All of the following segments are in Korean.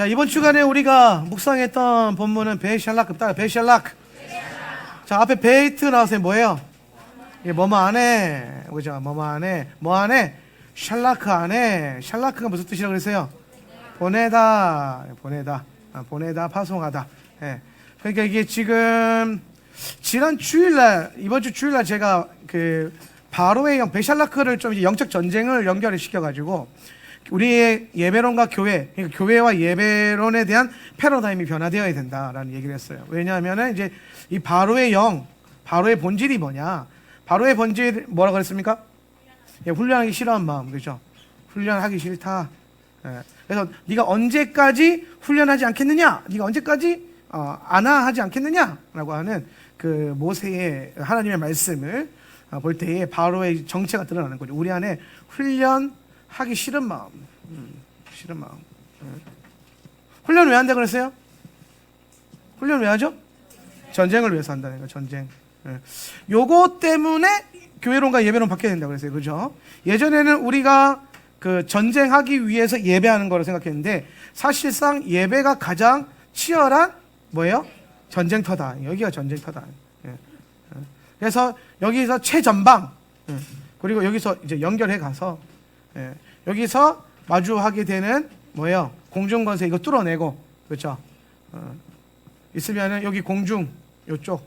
자, 이번 주간에 우리가 묵상했던 본문은 베샬락급다. 베샬락. 자, 앞에 베이트 나와서 뭐예요? 이게 뭐뭐 안에, 그죠? 뭐뭐 안에, 뭐 안에? 샬라크 안에. 샬라크가 무슨 뜻이라고 그랬어요? 보내다, 보내다, 보내다, 파송하다. 예. 그러니까 이게 지금 지난 주일날, 이번 주 주일날 제가 그 바로의 영 베샬라크를 좀 이제 영적 전쟁을 연결을 시켜가지고 우리의 예배론과 교회, 그러니까 교회와 예배론에 대한 패러다임이 변화되어야 된다라는 얘기를 했어요. 왜냐하면은 이제 이 바로의 영, 바로의 본질이 뭐냐? 바로의 본질 뭐라고 그랬습니까? 예, 훈련하기 싫어하는 마음, 그죠? 훈련하기 싫다. 예. 그래서 네가 언제까지 훈련하지 않겠느냐? 네가 언제까지 안하하지 않겠느냐라고 하는 그 모세의 하나님의 말씀을 볼 때에 바로의 정체가 드러나는 거죠. 우리 안에 훈련하기 싫은 마음, 싫은 마음. 훈련 왜 한다 그랬어요? 훈련 왜 하죠? 전쟁을 위해서 한다는 거예요. 전쟁. 요거 때문에 교회론과 예배론 바뀌어야 된다고 그랬어요. 그죠? 예전에는 우리가 그 전쟁하기 위해서 예배하는 거로 생각했는데 사실상 예배가 가장 치열한 뭐예요? 전쟁터다. 여기가 전쟁터다. 그래서 여기서 최전방, 그리고 여기서 이제 연결해 가서 여기서 마주하게 되는 뭐예요? 공중건세 이거 뚫어내고, 그렇죠? 있으면은 여기 공중 요쪽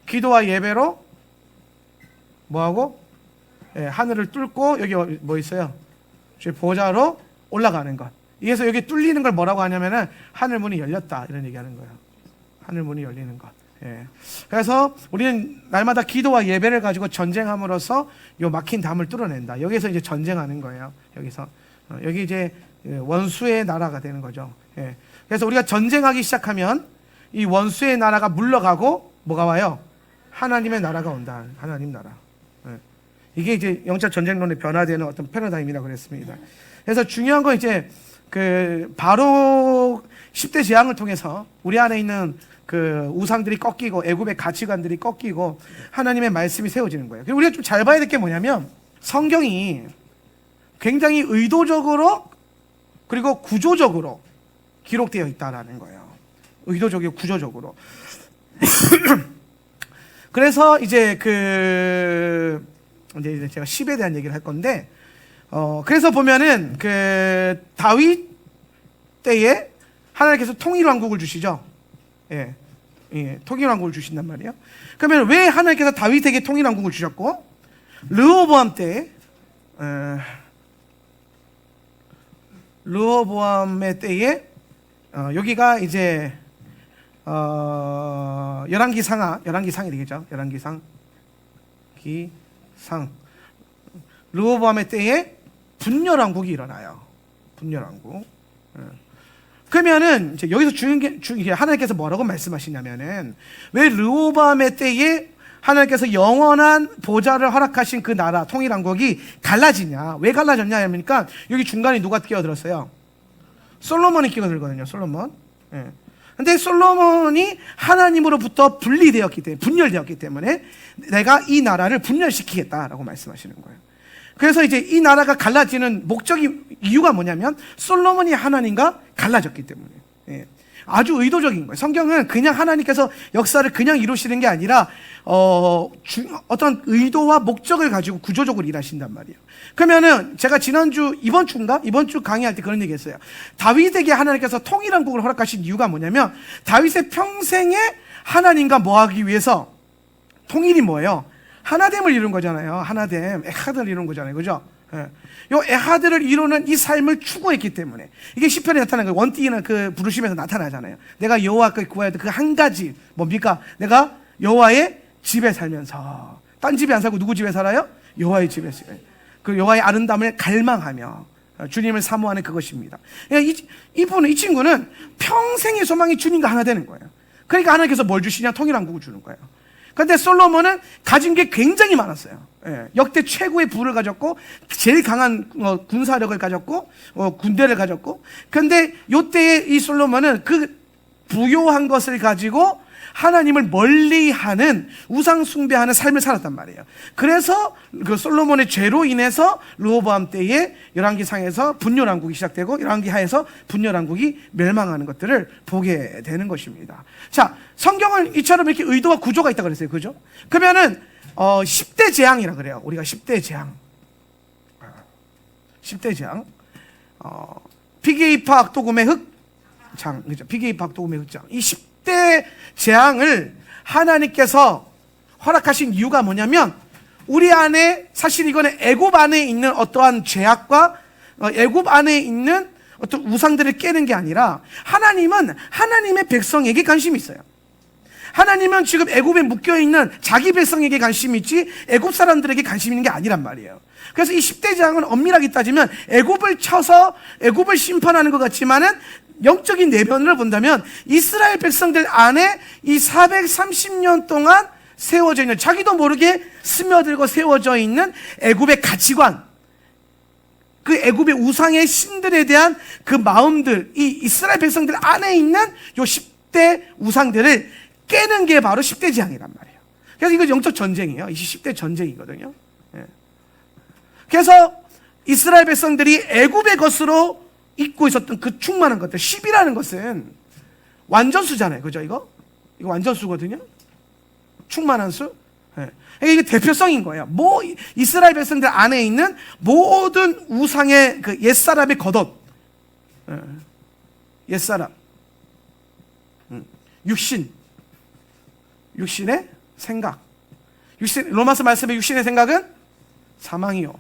기도와 예배로 뭐하고 하늘을 뚫고 여기 뭐 있어요? 보좌로 올라가는 것. 그래서 여기 뚫리는 걸 뭐라고 하냐면은 하늘 문이 열렸다 이런 얘기하는 거예요. 하늘 문이 열리는 것. 그래서 우리는 날마다 기도와 예배를 가지고 전쟁함으로써 요 막힌 담을 뚫어낸다. 여기서 이제 전쟁하는 거예요. 여기서 여기 이제 원수의 나라가 되는 거죠. 그래서 우리가 전쟁하기 시작하면 이 원수의 나라가 물러가고 뭐가 와요? 하나님의 나라가 온다. 하나님 나라. 이게 이제 영적 전쟁론의 변화되는 어떤 패러다임이라고 그랬습니다. 그래서 중요한 건 이제 그 바로 10대 재앙을 통해서 우리 안에 있는 그 우상들이 꺾이고 애굽의 가치관들이 꺾이고 하나님의 말씀이 세워지는 거예요. 그리고 우리가 좀 잘 봐야 될 게 뭐냐면 성경이 굉장히 의도적으로 그리고 구조적으로 기록되어 있다라는 거예요. 의도적이고 구조적으로. 그래서 이제 이제 제가 10에 대한 얘기를 할 건데, 그래서 보면은 그 다윗 때에 하나님께서 통일왕국을 주시죠. 통일왕국을 주신단 말이에요. 그러면 왜 하나님께서 다윗에게 통일왕국을 주셨고, 르호보암 때, 르호보암의 때에, 여기가 이제, 열왕기상이 되겠죠. 열왕기상. 르호보암의 때에 분열왕국이 일어나요. 분열왕국. 그러면은 이제 여기서 중요한 게 하나님께서 뭐라고 말씀하시냐면은 왜 르호보암의 때에 하나님께서 영원한 보좌를 허락하신 그 나라 통일왕국이 갈라지냐? 왜 갈라졌냐 하니까 여기 중간에 누가 끼어들었어요? 솔로몬이 끼어들거든요. 솔로몬. 근데 솔로몬이 하나님으로부터 분열되었기 때문에 내가 이 나라를 분열시키겠다라고 말씀하시는 거예요. 그래서 이제 이 나라가 갈라지는 이유가 뭐냐면 솔로몬이 하나님과 갈라졌기 때문에. 아주 의도적인 거예요. 성경은 그냥 하나님께서 역사를 그냥 이루시는 게 아니라 어떤 의도와 목적을 가지고 구조적으로 일하신단 말이에요. 그러면은 제가 이번 주 강의할 때 그런 얘기했어요. 다윗에게 하나님께서 통일왕국을 허락하신 이유가 뭐냐면 다윗의 평생에 하나님과 뭐하기 위해서 통일이 뭐예요? 하나됨을 이룬 거잖아요. 하나됨, 에하드를 이룬 거잖아요. 그죠? 요 에하드를 이루는 이 삶을 추구했기 때문에 이게 시편에 나타나는 거예요. 원띠는 그 부르심에서 나타나잖아요. 내가 여호와께 구해야 될 그 한 가지 뭡니까? 내가 여호와의 집에 살면서 딴 집에 안 살고 누구 집에 살아요? 여호와의 집에 그 여호와의 아름다움을 갈망하며 주님을 사모하는 그것입니다. 이 친구는 평생의 소망이 주님과 하나 되는 거예요. 그러니까 하나님께서 뭘 주시냐? 통일왕국을 주는 거예요. 그런데 솔로몬은 가진 게 굉장히 많았어요. 역대 최고의 부를 가졌고 제일 강한 군사력을 가졌고 군대를 가졌고. 그런데 요때의 이 솔로몬은 그 부요한 것을 가지고 하나님을 멀리하는 우상 숭배하는 삶을 살았단 말이에요. 그래서 그 솔로몬의 죄로 인해서 르호보암 때에 열왕기상에서 분열왕국이 시작되고 열왕기하에서 분열왕국이 멸망하는 것들을 보게 되는 것입니다. 자, 성경은 이처럼 이렇게 의도와 구조가 있다고 그랬어요. 그죠? 그러면은 10대 재앙이라 그래요. 우리가 10대 재앙. 10대 재앙. 피게이파 악도금의 흑장. 그죠? 피게이파 악도금의 흑장. 이 10대 재앙을 하나님께서 허락하신 이유가 뭐냐면 우리 안에 사실 이거는 애굽 안에 있는 어떠한 죄악과 애굽 안에 있는 어떤 우상들을 깨는 게 아니라 하나님은 하나님의 백성에게 관심이 있어요. 하나님은 지금 애굽에 묶여있는 자기 백성에게 관심이 있지 애굽 사람들에게 관심 있는 게 아니란 말이에요. 그래서 이 10대 재앙은 엄밀하게 따지면 애굽을 쳐서 애굽을 심판하는 것 같지만은 영적인 내면을 본다면 이스라엘 백성들 안에 이 430년 동안 세워져 있는, 자기도 모르게 스며들고 세워져 있는 애굽의 가치관, 그 애굽의 우상의 신들에 대한 그 마음들, 이 이스라엘 백성들 안에 있는 요 10대 우상들을 깨는 게 바로 10대 재앙이란 말이에요. 그래서 이거 영적 전쟁이에요. 이 10대 전쟁이거든요. 그래서 이스라엘 백성들이 애굽의 것으로 잊고 있었던 그 충만한 것들, 10이라는 것은 완전수잖아요. 그죠? 이거 완전수거든요. 충만한 수. 이게 대표성인 거예요. 이스라엘 백성들 안에 있는 모든 우상의 그 옛사람의 겉옷, 옛사람, 육신의 생각. 로마서 말씀의 육신의 생각은 사망이요.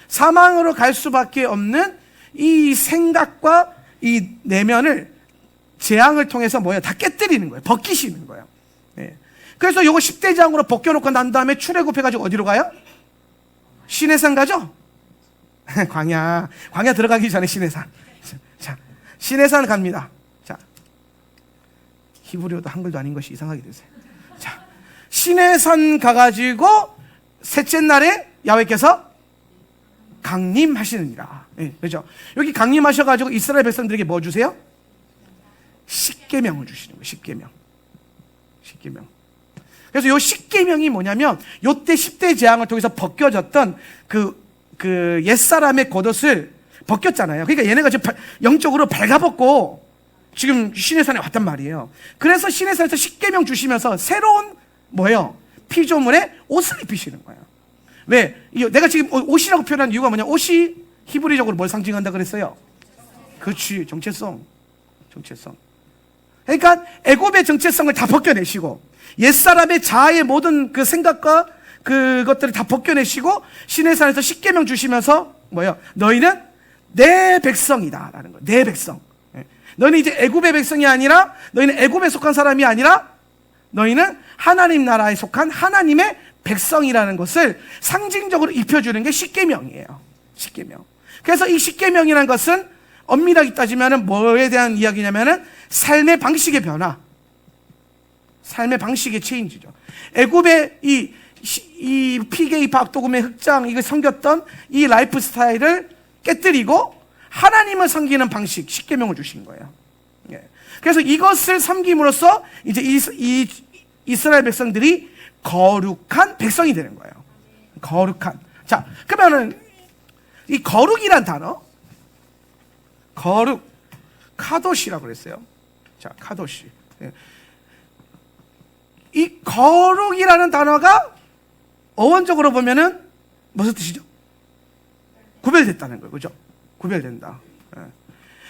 사망으로 갈 수밖에 없는 이 생각과 이 내면을 재앙을 통해서 다 깨뜨리는 거예요. 벗기시는 거예요. 그래서 요거 10대 재앙으로 벗겨놓고 난 다음에 출애굽해가지고 어디로 가요? 시내산 가죠? 광야 들어가기 전에 시내산. 자, 시내산 갑니다. 자, 히브리어도 한글도 아닌 것이 이상하게 되세요. 자, 시내산 가가지고 셋째 날에 야훼께서 강림하시느니라. 그렇죠? 여기 강림하셔가지고 이스라엘 백성들에게 뭐 주세요? 십계명을 주시는 거예요. 십계명. 그래서 요 십계명이 뭐냐면 요때 10대 재앙을 통해서 벗겨졌던 그 옛사람의 겉옷을 벗겼잖아요. 그러니까 얘네가 지금 영적으로 발가벗고 지금 시내산에 왔단 말이에요. 그래서 시내산에서 십계명 주시면서 새로운 피조물의 옷을 입히시는 거예요. 왜? 내가 지금 옷이라고 표현한 이유가 뭐냐? 옷이 히브리적으로 뭘 상징한다 그랬어요? 그렇지, 정체성. 그러니까 애굽의 정체성을 다 벗겨내시고 옛사람의 자아의 모든 그 생각과 그것들을 다 벗겨내시고 시내산에서 십계명 주시면서 너희는 내 백성이다 라는 거예요. 내 백성. 너희는 이제 애굽의 백성이 아니라, 너희는 애굽에 속한 사람이 아니라 너희는 하나님 나라에 속한 하나님의 백성이라는 것을 상징적으로 입혀주는 게 십계명이에요. 십계명. 그래서 이 십계명이라는 것은 엄밀하게 따지면 뭐에 대한 이야기냐면은 삶의 방식의 변화, 삶의 방식의 체인지죠. 애굽의 이 피게이파 악도금의 흑장, 이거 섬겼던 이 라이프 스타일을 깨뜨리고 하나님을 섬기는 방식, 십계명을 주신 거예요. 그래서 이것을 섬김으로써 이제 이 이스라엘 백성들이 거룩한 백성이 되는 거예요. 거룩한. 자, 그러면은 이 거룩이란 단어, 카도시라고 그랬어요. 자, 카도시. 이 거룩이라는 단어가 어원적으로 보면은 무슨 뜻이죠? 구별됐다는 거예요. 그죠? 구별된다.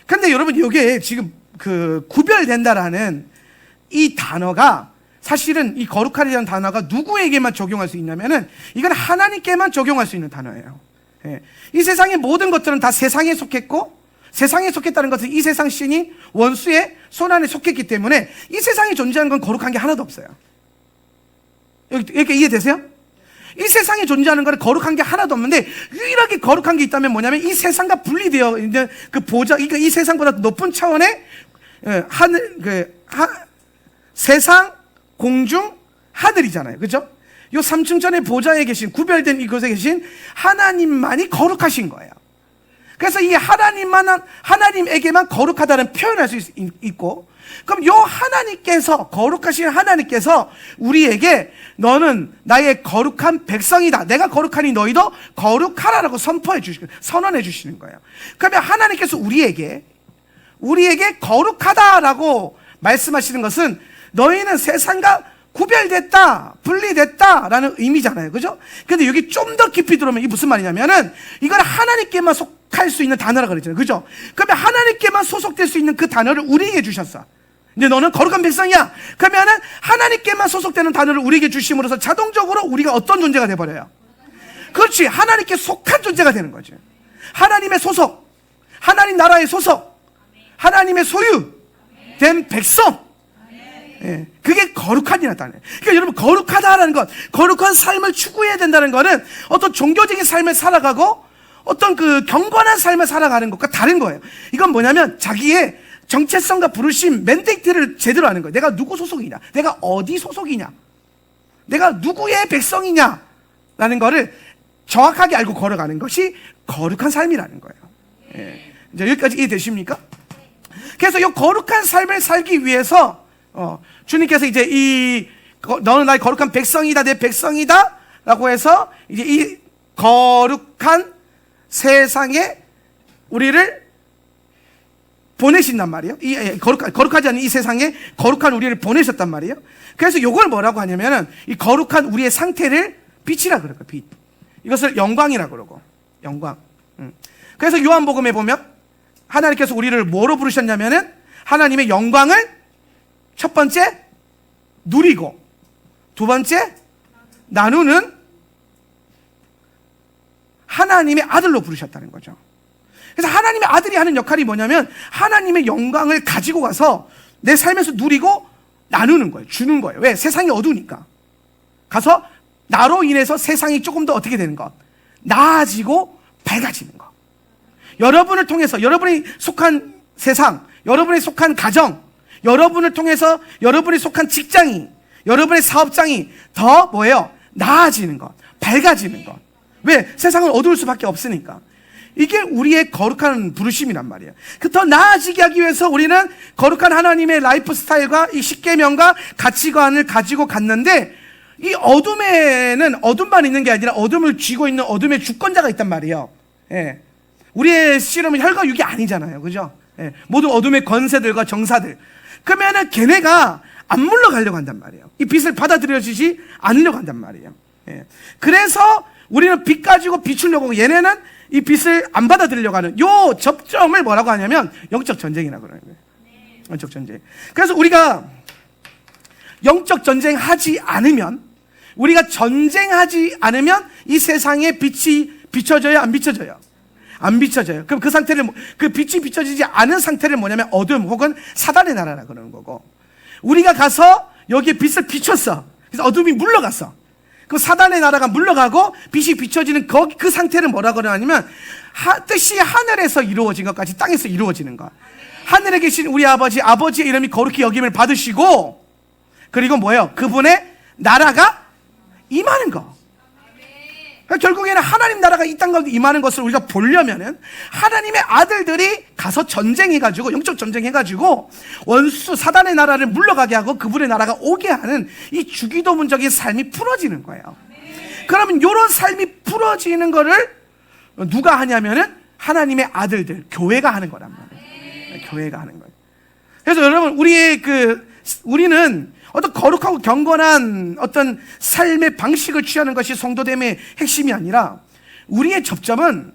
근데 여러분, 이게 지금 그 구별된다라는 이 단어가 사실은 이 거룩하리라는 단어가 누구에게만 적용할 수 있냐면은 이건 하나님께만 적용할 수 있는 단어예요. 이 세상의 모든 것들은 다 세상에 속했고, 세상에 속했다는 것은 이 세상 신이 원수의 손안에 속했기 때문에 이 세상에 존재하는 건 거룩한 게 하나도 없어요. 이렇게 이해되세요? 이 세상에 존재하는 거는 거룩한 게 하나도 없는데 유일하게 거룩한 게 있다면 뭐냐면 이 세상과 분리되어 있는 그 보좌, 그러니까 이 세상보다 높은 차원의 세상, 공중, 하늘이잖아요. 그죠? 요 삼층전의 보좌에 계신, 구별된 이곳에 계신 하나님만이 거룩하신 거예요. 그래서 이 하나님에게만 거룩하다는 표현할 수 있고, 그럼 요 하나님께서, 거룩하신 하나님께서 우리에게 너는 나의 거룩한 백성이다, 내가 거룩하니 너희도 거룩하라라고 선언해 주시는 거예요. 그러면 하나님께서 우리에게 거룩하다라고 말씀하시는 것은 너희는 세상과 구별됐다, 분리됐다라는 의미잖아요. 그죠? 근데 여기 좀 더 깊이 들어오면 이게 무슨 말이냐면은 이걸 하나님께만 속할 수 있는 단어라고 그랬잖아요. 그죠? 그러면 하나님께만 소속될 수 있는 그 단어를 우리에게 주셨어. 이제 너는 거룩한 백성이야. 그러면은 하나님께만 소속되는 단어를 우리에게 주심으로써 자동적으로 우리가 어떤 존재가 돼버려요? 그렇지. 하나님께 속한 존재가 되는 거지. 하나님의 소속, 하나님 나라의 소속, 하나님의 소유된 백성. 예, 그게 거룩한이라는 단어예요. 그러니까 여러분, 거룩하다라는 것, 거룩한 삶을 추구해야 된다는 것은 어떤 종교적인 삶을 살아가고 어떤 그 경건한 삶을 살아가는 것과 다른 거예요. 이건 뭐냐면 자기의 정체성과 부르심, 맨데이트를 제대로 아는 거예요. 내가 누구 소속이냐, 내가 어디 소속이냐, 내가 누구의 백성이냐 라는 거를 정확하게 알고 걸어가는 것이 거룩한 삶이라는 거예요. 예. 이제 여기까지 이해되십니까? 그래서 이 거룩한 삶을 살기 위해서 주님께서 이제 너는 나의 거룩한 백성이다, 내 백성이다 라고 해서 이제 이 거룩한 세상에 우리를 보내신단 말이에요. 거룩하지 않은 이 세상에 거룩한 우리를 보내셨단 말이에요. 그래서 이걸 뭐라고 하냐면은 이 거룩한 우리의 상태를 빛이라 그래요. 빛. 이것을 영광이라 그러고, 영광. 그래서 요한복음에 보면 하나님께서 우리를 뭐로 부르셨냐면은 하나님의 영광을 첫 번째 누리고, 두 번째 나누는 하나님의 아들로 부르셨다는 거죠. 그래서 하나님의 아들이 하는 역할이 뭐냐면 하나님의 영광을 가지고 가서 내 삶에서 누리고 나누는 거예요. 주는 거예요. 왜? 세상이 어두우니까. 가서 나로 인해서 세상이 조금 더 어떻게 되는 것? 나아지고 밝아지는 것. 여러분을 통해서 여러분이 속한 세상, 여러분이 속한 가정, 여러분을 통해서 여러분이 속한 직장이, 여러분의 사업장이 더 뭐예요? 나아지는 것, 밝아지는 것. 왜? 세상은 어두울 수밖에 없으니까. 이게 우리의 거룩한 부르심이란 말이에요. 그 더 나아지게 하기 위해서 우리는 거룩한 하나님의 라이프 스타일과 이 십계명과 가치관을 가지고 갔는데, 이 어둠에는 어둠만 있는 게 아니라 어둠을 쥐고 있는 어둠의 주권자가 있단 말이에요. 예. 우리의 씨름은 혈과 육이 아니잖아요. 그죠? 예. 모두 어둠의 권세들과 정사들. 그러면은 걔네가 안 물러가려고 한단 말이에요. 이 빛을 받아들여지지 않으려고 한단 말이에요. 예. 그래서 우리는 빛 가지고 비추려고 하고, 얘네는 이 빛을 안 받아들이려고 하는 요 접점을 뭐라고 하냐면 영적 전쟁이라고 그러는 거예요. 영적 전쟁. 그래서 우리가 영적 전쟁 하지 않으면, 우리가 전쟁하지 않으면 이 세상에 빛이 비춰져요, 안 비춰져요? 안 비춰져요. 그럼 그 상태를, 그 빛이 비춰지지 않은 상태를 뭐냐면 어둠 혹은 사단의 나라라 그러는 거고, 우리가 가서 여기에 빛을 비췄어. 그래서 어둠이 물러갔어. 그 사단의 나라가 물러가고 빛이 비춰지는 그 상태를 뭐라고 하냐면 뜻이 하늘에서 이루어진 것까지 땅에서 이루어지는 것. 하늘에 계신 우리 아버지의 이름이 거룩히 여김을 받으시고, 그리고 뭐예요? 그분의 나라가 임하는 거. 그러니까 결국에는 하나님 나라가 이 땅 가운데 임하는 것을 우리가 보려면은 하나님의 아들들이 가서 전쟁해가지고, 영적 전쟁해가지고 원수 사단의 나라를 물러가게 하고 그분의 나라가 오게 하는 이 주기도문적인 삶이 풀어지는 거예요. 그러면 이런 삶이 풀어지는 거를 누가 하냐면은 하나님의 아들들, 교회가 하는 거란 말이에요. 교회가 하는 거예요. 그래서 여러분, 우리는 어떤 거룩하고 경건한 어떤 삶의 방식을 취하는 것이 성도됨의 핵심이 아니라, 우리의 접점은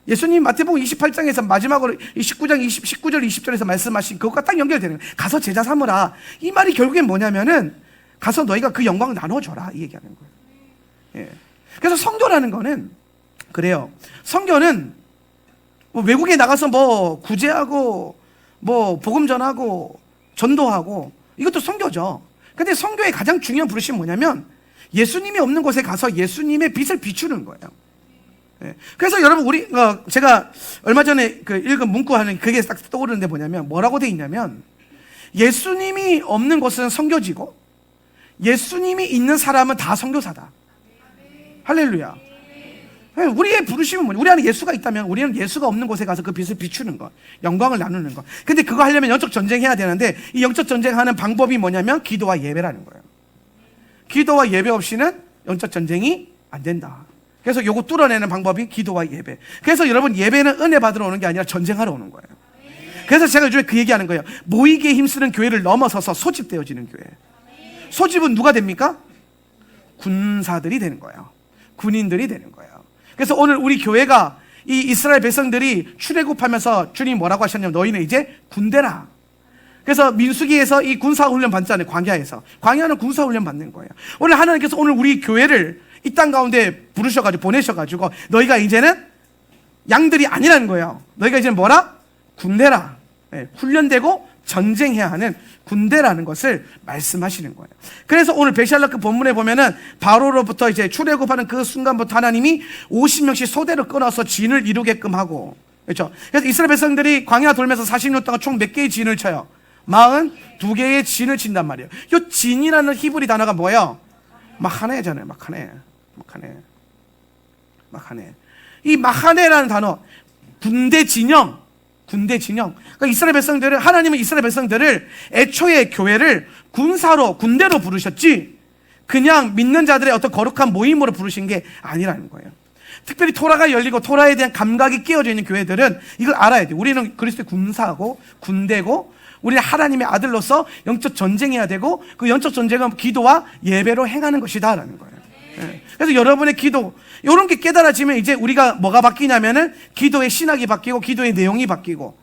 예수님 마태복음 28장에서 마지막으로 19절 20절에서 말씀하신 그것과 딱 연결되는 거예요. 가서 제자 삼으라. 이 말이 결국엔 뭐냐면은 가서 너희가 그 영광을 나눠줘라, 이 얘기하는 거예요. 예. 그래서 성도라는 거는 그래요. 성도는 뭐 외국에 나가서 뭐 구제하고 뭐 복음 전하고 전도하고 이것도 성도죠. 근데 성도의 가장 중요한 부르심은 뭐냐면 예수님이 없는 곳에 가서 예수님의 빛을 비추는 거예요. 예. 그래서 여러분, 제가 얼마 전에 읽은 문구 하는 그게 딱 떠오르는데 뭐라고 돼 있냐면, 예수님이 없는 곳은 성교지고 예수님이 있는 사람은 다 성교사다. 할렐루야. 우리의 부르심은 뭐냐? 우리 안에 예수가 있다면 우리는 예수가 없는 곳에 가서 그 빛을 비추는 것, 영광을 나누는 것. 근데 그거 하려면 영적 전쟁해야 되는데, 이 영적 전쟁하는 방법이 뭐냐면 기도와 예배라는 거예요. 기도와 예배 없이는 영적 전쟁이 안 된다. 그래서 요거 뚫어내는 방법이 기도와 예배. 그래서 여러분, 예배는 은혜 받으러 오는 게 아니라 전쟁하러 오는 거예요. 그래서 제가 요즘에 그 얘기하는 거예요. 모이기에 힘쓰는 교회를 넘어서서 소집되어지는 교회. 소집은 누가 됩니까? 군사들이 되는 거예요. 군인들이 되는 거예요. 그래서 오늘 우리 교회가 이 이스라엘 백성들이 출애굽하면서 주님 뭐라고 하셨냐면, 너희는 이제 군대라. 그래서 민수기에서 이 군사훈련 받잖아요. 광야는 군사훈련 받는 거예요. 오늘 하나님께서 오늘 우리 교회를 이 땅 가운데 부르셔가지고 보내셔가지고, 너희가 이제는 양들이 아니라는 거예요. 너희가 이제는 뭐라? 군대라. 훈련되고 전쟁해야 하는 군대라는 것을 말씀하시는 거예요. 그래서 오늘 베샬라크 본문에 보면은 바로로부터 이제 출애굽하는 그 순간부터 하나님이 50명씩 소대를 끊어서 진을 이루게끔 하고, 그렇죠? 그래서 이스라엘 백성들이 광야 돌면서 40년 동안 총 몇 개의 진을 쳐요? 42개의 진을 친단 말이에요. 이 진이라는 히브리 단어가 뭐예요? 마하네잖아요. 마하네. 이 마하네라는 단어, 군대 진영. 그러니까 이스라엘 백성들을, 하나님은 이스라엘 백성들을 애초에 교회를 군대로 부르셨지, 그냥 믿는 자들의 어떤 거룩한 모임으로 부르신 게 아니라는 거예요. 특별히 토라가 열리고 토라에 대한 감각이 끼워져 있는 교회들은 이걸 알아야 돼요. 우리는 그리스도의 군사고 군대고, 우리는 하나님의 아들로서 영적 전쟁해야 되고, 그 영적 전쟁은 기도와 예배로 행하는 것이다 라는 거예요. 그래서 여러분의 기도, 이런 게 깨달아지면 이제 우리가 뭐가 바뀌냐면은 기도의 신학이 바뀌고 기도의 내용이 바뀌고,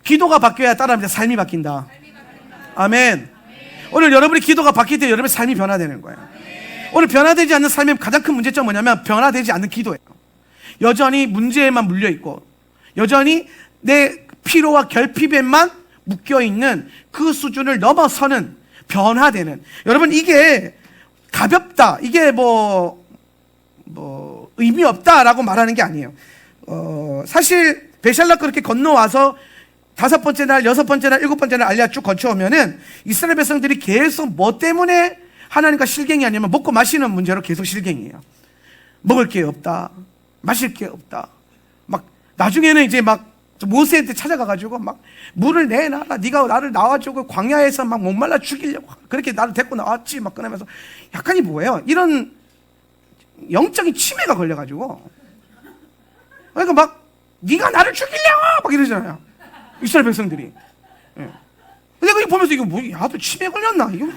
기도가 바뀌어야 따라합니다. 삶이 바뀐다. 아멘. 오늘 여러분의 기도가 바뀔 때 여러분의 삶이 변화되는 거예요. 오늘 변화되지 않는 삶의 가장 큰 문제점은 뭐냐면 변화되지 않는 기도예요. 여전히 문제에만 물려있고, 여전히 내 피로와 결핍에만 묶여있는 그 수준을 넘어서는, 변화되는. 여러분, 이게 가볍다, 이게 의미 없다라고 말하는 게 아니에요. 사실 베샬락 그렇게 건너와서 5번째 날, 6번째 날, 7번째 날 알리아 쭉 거쳐오면은 이스라엘 백성들이 계속 뭐 때문에 하나님과 실갱이 아니면 먹고 마시는 문제로 계속 실갱이에요. 먹을 게 없다, 마실 게 없다. 막 나중에는 이제 막 모세한테 찾아가가지고 막 물을 내놔라, 네가 나를 나와주고 광야에서 막 목말라 죽이려고 그렇게 나를 데리고 나왔지, 막 그러면서 약간이 뭐예요? 이런 영적인 치매가 걸려가지고, 그러니까 막 네가 나를 죽이려고 막 이러잖아요, 이스라엘 백성들이. 내가 이거 보면서 이거 뭐, 야도 치매 걸렸나 이거,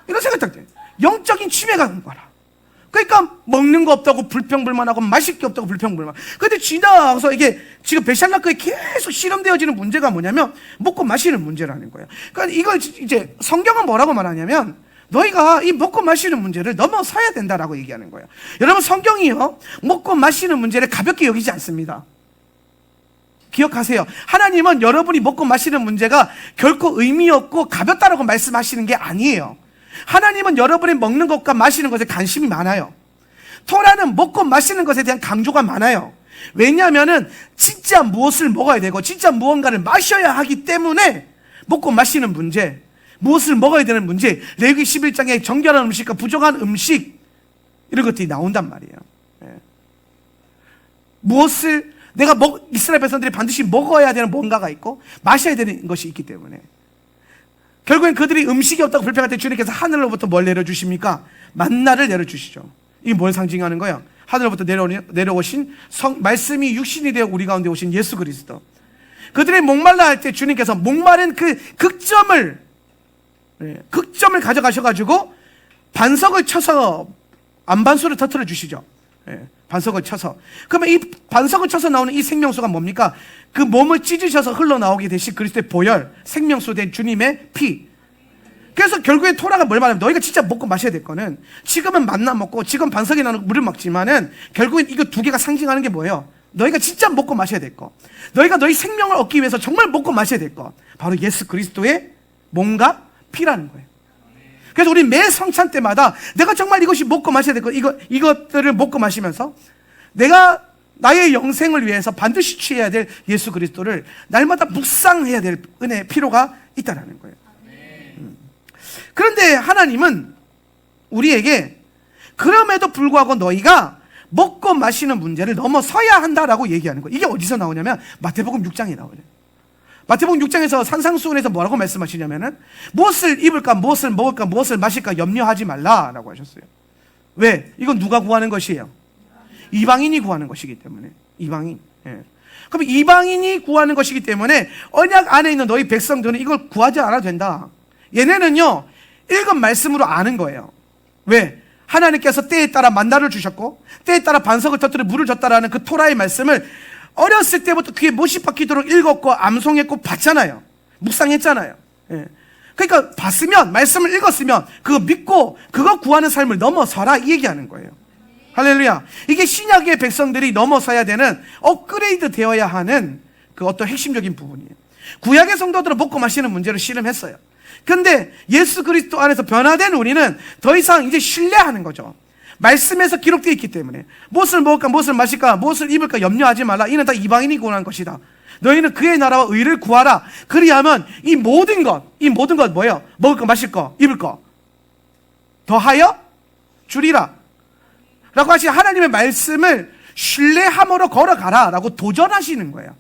이런 생각이 딱 돼. 영적인 치매가 온 거라. 그러니까 먹는 거 없다고 불평불만하고 마실 게 없다고 불평불만. 근데 지나서 이게 지금 베샬라크에 계속 실험되어지는 문제가 뭐냐면 먹고 마시는 문제라는 거예요. 그러니까 이걸 이제 성경은 뭐라고 말하냐면, 너희가 이 먹고 마시는 문제를 넘어서야 된다라고 얘기하는 거예요. 여러분, 성경이요, 먹고 마시는 문제를 가볍게 여기지 않습니다. 기억하세요. 하나님은 여러분이 먹고 마시는 문제가 결코 의미 없고 가볍다라고 말씀하시는 게 아니에요. 하나님은 여러분이 먹는 것과 마시는 것에 관심이 많아요. 토라는 먹고 마시는 것에 대한 강조가 많아요. 왜냐하면은 진짜 무엇을 먹어야 되고 진짜 무언가를 마셔야 하기 때문에 먹고 마시는 문제, 무엇을 먹어야 되는 문제, 레위기 11장에 정결한 음식과 부정한 음식, 이런 것들이 나온단 말이에요. 무엇을 이스라엘 백성들이 반드시 먹어야 되는 뭔가가 있고 마셔야 되는 것이 있기 때문에, 결국엔 그들이 음식이 없다고 불평할 때 주님께서 하늘로부터 뭘 내려주십니까? 만나를 내려주시죠. 이게 뭘 상징하는 거예요? 하늘로부터 내려오신 말씀이 육신이 되어 우리 가운데 오신 예수 그리스도. 그들이 목말라 할 때 주님께서 목마른 그 극점을 가져가셔가지고 반석을 쳐서 안반수를 터뜨려 주시죠. 반석을 쳐서. 그러면 이 반석을 쳐서 나오는 이 생명수가 뭡니까? 그 몸을 찢으셔서 흘러나오게 되신 그리스도의 보혈, 생명수 된 주님의 피. 그래서 결국에 토라가 뭘 말하면, 너희가 진짜 먹고 마셔야 될 거는, 지금은 만나 먹고 지금 반석에 나오는 물을 먹지만은 결국엔 이거 두 개가 상징하는 게 뭐예요? 너희가 진짜 먹고 마셔야 될 거, 너희가 너희 생명을 얻기 위해서 정말 먹고 마셔야 될 거, 바로 예수 그리스도의 몸과 피라는 거예요. 그래서 우리 매 성찬 때마다 내가 정말 이것이 먹고 마셔야 될 것, 이것들을 먹고 마시면서 내가 나의 영생을 위해서 반드시 취해야 될 예수 그리스도를 날마다 묵상해야 될 은혜의 필요가 있다는 거예요. 그런데 하나님은 우리에게 그럼에도 불구하고 너희가 먹고 마시는 문제를 넘어서야 한다라고 얘기하는 거예요. 이게 어디서 나오냐면 마태복음 6장에 나오죠. 마태복음 6장에서 산상수훈에서 뭐라고 말씀하시냐면은 무엇을 입을까, 무엇을 먹을까, 무엇을 마실까 염려하지 말라라고 하셨어요. 왜? 이건 누가 구하는 것이에요? 이방인이 구하는 것이기 때문에. 이방인. 예. 그럼 이방인이 구하는 것이기 때문에 언약 안에 있는 너희 백성들은 이걸 구하지 않아도 된다. 얘네는요, 읽은 말씀으로 아는 거예요. 왜? 하나님께서 때에 따라 만나를 주셨고 때에 따라 반석을 터뜨려 물을 줬다라는 그 토라의 말씀을 어렸을 때부터 귀에 못이 박히도록 읽었고 암송했고 봤잖아요. 묵상했잖아요. 예. 그러니까 봤으면, 말씀을 읽었으면 그거 믿고 그거 구하는 삶을 넘어서라 이 얘기하는 거예요. 할렐루야. 이게 신약의 백성들이 넘어서야 되는, 업그레이드 되어야 하는 그 어떤 핵심적인 부분이에요. 구약의 성도들은 먹고 마시는 문제를 씨름했어요. 근데 예수 그리스도 안에서 변화된 우리는 더 이상 이제 신뢰하는 거죠. 말씀에서 기록되어 있기 때문에 무엇을 먹을까, 무엇을 마실까, 무엇을 입을까 염려하지 말라. 이는 다 이방인이 구하는 것이다. 너희는 그의 나라와 의를 구하라. 그리하면 이 모든 것 뭐예요? 먹을 거, 마실 거, 입을 거 더하여 주리라 라고 하신 하나님의 말씀을 신뢰함으로 걸어가라 라고 도전하시는 거예요.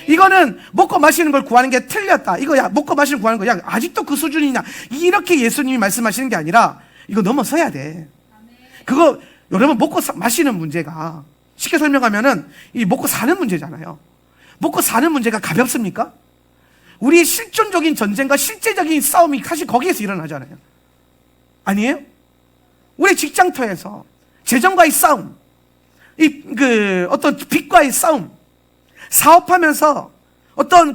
이거는 먹고 마시는 걸 구하는 게 틀렸다, 이거 야 먹고 마시는 거 구하는 거야 아직도 그 수준이냐, 이렇게 예수님이 말씀하시는 게 아니라 이거 넘어서야 돼. 그거 여러분, 먹고 마시는 문제가 쉽게 설명하면은 이 먹고 사는 문제잖아요. 먹고 사는 문제가 가볍습니까? 우리의 실존적인 전쟁과 실제적인 싸움이 사실 거기에서 일어나잖아요. 아니에요? 우리 직장터에서 재정과의 싸움, 어떤 빚과의 싸움, 사업하면서 어떤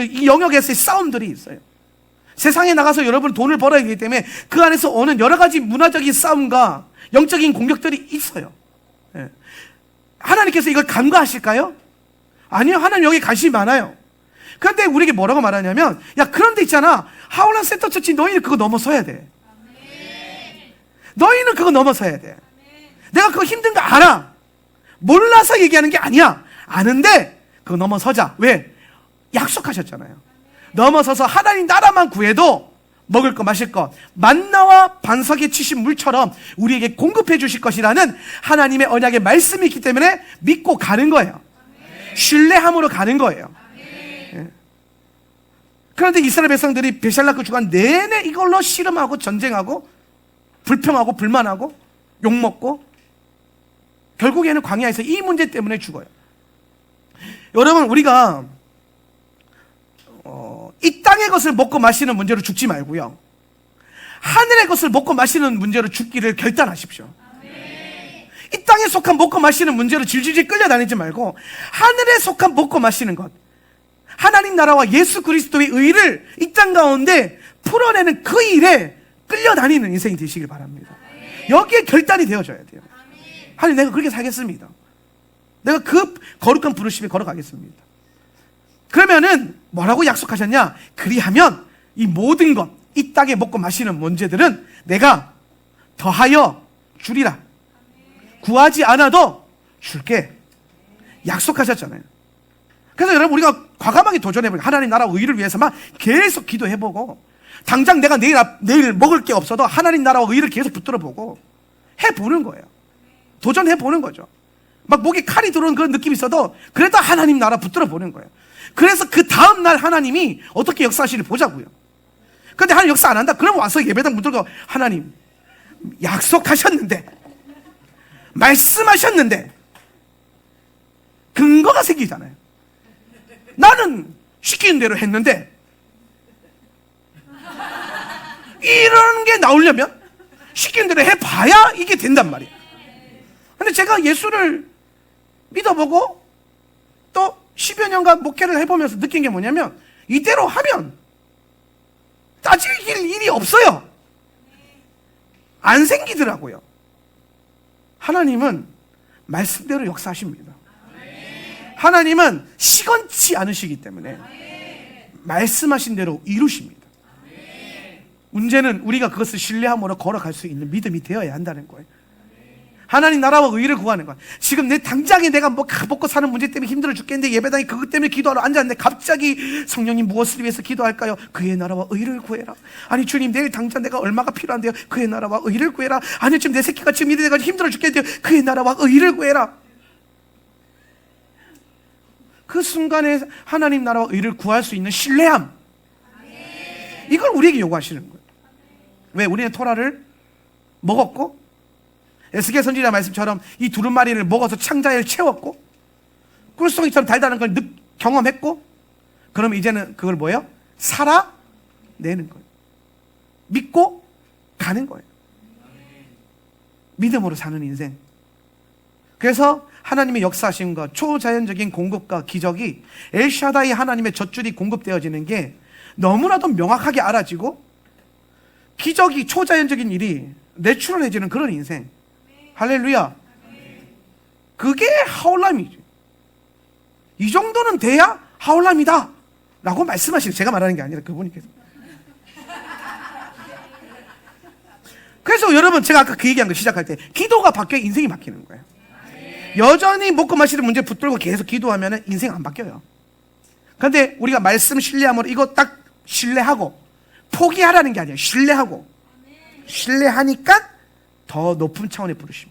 이 영역에서의 싸움들이 있어요. 세상에 나가서 여러분 돈을 벌어야 되기 때문에 그 안에서 오는 여러 가지 문화적인 싸움과 영적인 공격들이 있어요. 예. 하나님께서 이걸 간과하실까요? 아니요. 하나님 여기 관심이 많아요. 그런데 우리에게 뭐라고 말하냐면, 야, 그런 데 있잖아, 하울란 센터처치, 너희는 그거 넘어서야 돼. 너희는 그거 넘어서야 돼. 내가 그거 힘든 거 알아. 몰라서 얘기하는 게 아니야. 아는데 그거 넘어서자. 왜? 약속하셨잖아요. 넘어서서 하나님 나라만 구해도 먹을 거, 마실 거, 만나와 반석에 치신 물처럼 우리에게 공급해 주실 것이라는 하나님의 언약의 말씀이 있기 때문에 믿고 가는 거예요. 신뢰함으로 가는 거예요. 예. 그런데 이스라엘 백성들이 베샬락그 주간 내내 이걸로 씨름하고 전쟁하고 불평하고 불만하고 욕먹고 결국에는 광야에서 이 문제 때문에 죽어요. 여러분, 우리가 이 땅의 것을 먹고 마시는 문제로 죽지 말고요, 하늘의 것을 먹고 마시는 문제로 죽기를 결단하십시오. 이 땅에 속한 먹고 마시는 문제로 질질질 끌려다니지 말고 하늘에 속한 먹고 마시는 것, 하나님 나라와 예수 그리스도의 의를 이 땅 가운데 풀어내는 그 일에 끌려다니는 인생이 되시길 바랍니다. 여기에 결단이 되어져야 돼요. 하나님, 내가 그렇게 살겠습니다. 내가 그 거룩한 부르심에 걸어가겠습니다. 그러면은 뭐라고 약속하셨냐? 그리하면 이 모든 것, 이 땅에 먹고 마시는 문제들은 내가 더하여 주리라. 구하지 않아도 줄게. 약속하셨잖아요. 그래서 여러분, 우리가 과감하게 도전해보고 하나님 나라 의를 위해서만 계속 기도해보고, 당장 내가 내일 먹을 게 없어도 하나님 나라와 의를 계속 붙들어보고 해보는 거예요. 도전해보는 거죠. 막 목에 칼이 들어오는 그런 느낌이 있어도 그래도 하나님 나라 붙들어보는 거예요. 그래서 그 다음날 하나님이 어떻게 역사하시는지 보자고요. 근데 하나님 역사 안 한다? 그럼 와서 예배당 문 들고, 하나님 약속하셨는데, 말씀하셨는데, 근거가 생기잖아요. 나는 시키는 대로 했는데, 이런 게 나오려면 시키는 대로 해봐야 이게 된단 말이에요. 근데 제가 예수를 믿어보고 또 10여 년간 목회를 해보면서 느낀 게 뭐냐면, 이대로 하면 따질 일이 없어요. 안 생기더라고요. 하나님은 말씀대로 역사하십니다. 하나님은 시건치 않으시기 때문에 말씀하신 대로 이루십니다. 문제는 우리가 그것을 신뢰함으로 걸어갈 수 있는 믿음이 되어야 한다는 거예요. 하나님 나라와 의를 구하는 거야. 지금 내 당장에 내가 뭐 먹고 사는 문제 때문에 힘들어 죽겠는데 예배당에 그것 때문에 기도하러 앉았는데 갑자기 성령님 무엇을 위해서 기도할까요? 그의 나라와 의를 구해라. 아니 주님 내일 당장 내가 얼마가 필요한데요? 그의 나라와 의를 구해라. 아니 지금 내 새끼가 지금 이래가지고 힘들어 죽겠는데요? 그의 나라와 의를 구해라. 그 순간에 하나님 나라와 의를 구할 수 있는 신뢰함, 이걸 우리에게 요구하시는 거예요. 왜? 우리는 토라를 먹었고 에스겔 선지자 말씀처럼 이 두루마리를 먹어서 창자를 채웠고 꿀송이처럼 달달한 걸 경험했고, 그럼 이제는 그걸 뭐예요? 살아내는 거예요. 믿고 가는 거예요. 믿음으로 사는 인생. 그래서 하나님의 역사하심과 초자연적인 공급과 기적이 엘샤다이 하나님의 젖줄이 공급되어지는 게 너무나도 명확하게 알아지고, 기적이 초자연적인 일이 내추럴해지는 그런 인생. 할렐루야. 그게 하올람이죠. 이 정도는 돼야 하올람이다 라고 말씀하시는, 제가 말하는 게 아니라 그분께서. 그래서 여러분, 제가 아까 그 얘기한 거 시작할 때 기도가 바뀌어 인생이 바뀌는 거예요. 여전히 먹고 마시는 문제 붙들고 계속 기도하면 인생 안 바뀌어요. 그런데 우리가 말씀 신뢰함으로 이거 딱 신뢰하고 포기하라는 게 아니에요. 신뢰하고 신뢰하니까 더 높은 차원의 부르심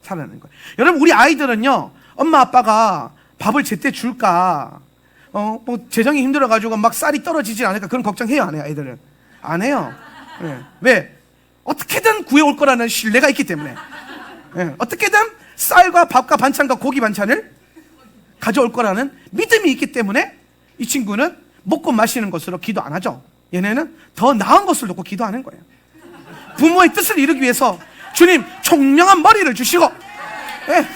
살아나는 거예요. 여러분, 우리 아이들은요, 엄마 아빠가 밥을 제때 줄까, 뭐 재정이 힘들어가지고 막 쌀이 떨어지지 않을까 그런 걱정해요, 안 해요? 아이들은 안 해요. 네. 왜? 어떻게든 구해올 거라는 신뢰가 있기 때문에. 네. 어떻게든 쌀과 밥과 반찬과 고기 반찬을 가져올 거라는 믿음이 있기 때문에 이 친구는 먹고 마시는 것으로 기도 안 하죠. 얘네는 더 나은 것을 놓고 기도하는 거예요. 부모의 뜻을 이루기 위해서 주님 총명한 머리를 주시고, 예,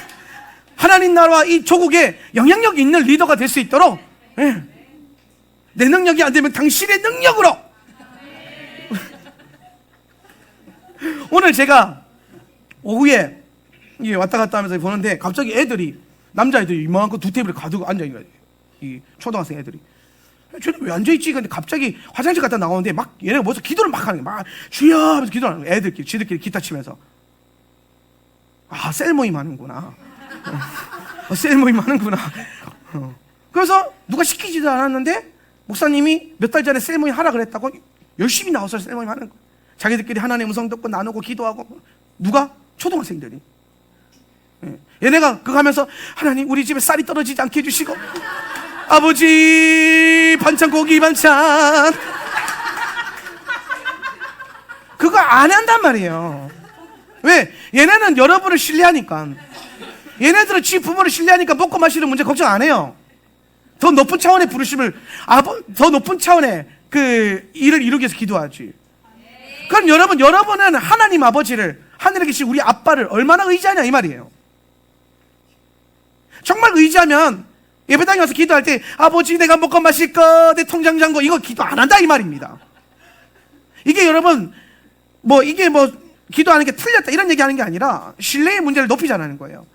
하나님 나라와 이 조국에 영향력 있는 리더가 될 수 있도록, 예, 내 능력이 안 되면 당신의 능력으로. 오늘 제가 오후에 왔다 갔다 하면서 보는데 갑자기 애들이, 남자애들이 이만큼 두 테이블에 가두고 앉아있는 거예요. 이 초등학생 애들이. 쟤는 왜 앉아있지? 근데 갑자기 화장실 갔다 나오는데 막 얘네가 모여서 기도를 막 하는 거야. 막 주여 하면서 기도를 하는 거야. 애들끼리, 지들끼리 기타 치면서. 아, 셀 모임 하는구나. 셀 모임 하는구나. 그래서 누가 시키지도 않았는데 목사님이 몇 달 전에 셀 모임 하라 그랬다고 열심히 나와서 셀 모임 하는 거야. 자기들끼리 하나님의 음성 듣고 나누고 기도하고. 누가? 초등학생들이. 얘네가 그거 하면서 하나님 우리 집에 쌀이 떨어지지 않게 해주시고, 아버지 반찬 고기 반찬, 그거 안 한단 말이에요. 왜? 얘네는 여러분을 신뢰하니까. 얘네들은 지 부모를 신뢰하니까 먹고 마시는 문제 걱정 안 해요. 더 높은 차원의 부르심을, 더 높은 차원의 그 일을 이루기 위해서 기도하지. 그럼 여러분은 하나님 아버지를, 하늘에 계신 우리 아빠를 얼마나 의지하냐 이 말이에요. 정말 의지하면 예배당에 와서 기도할 때 아버지 내가 먹고 마실 거, 내 통장 잔고, 이거 기도 안 한다 이 말입니다. 이게 여러분 이게 기도하는 게 틀렸다 이런 얘기하는 게 아니라 신뢰의 문제를 높이자는 거예요.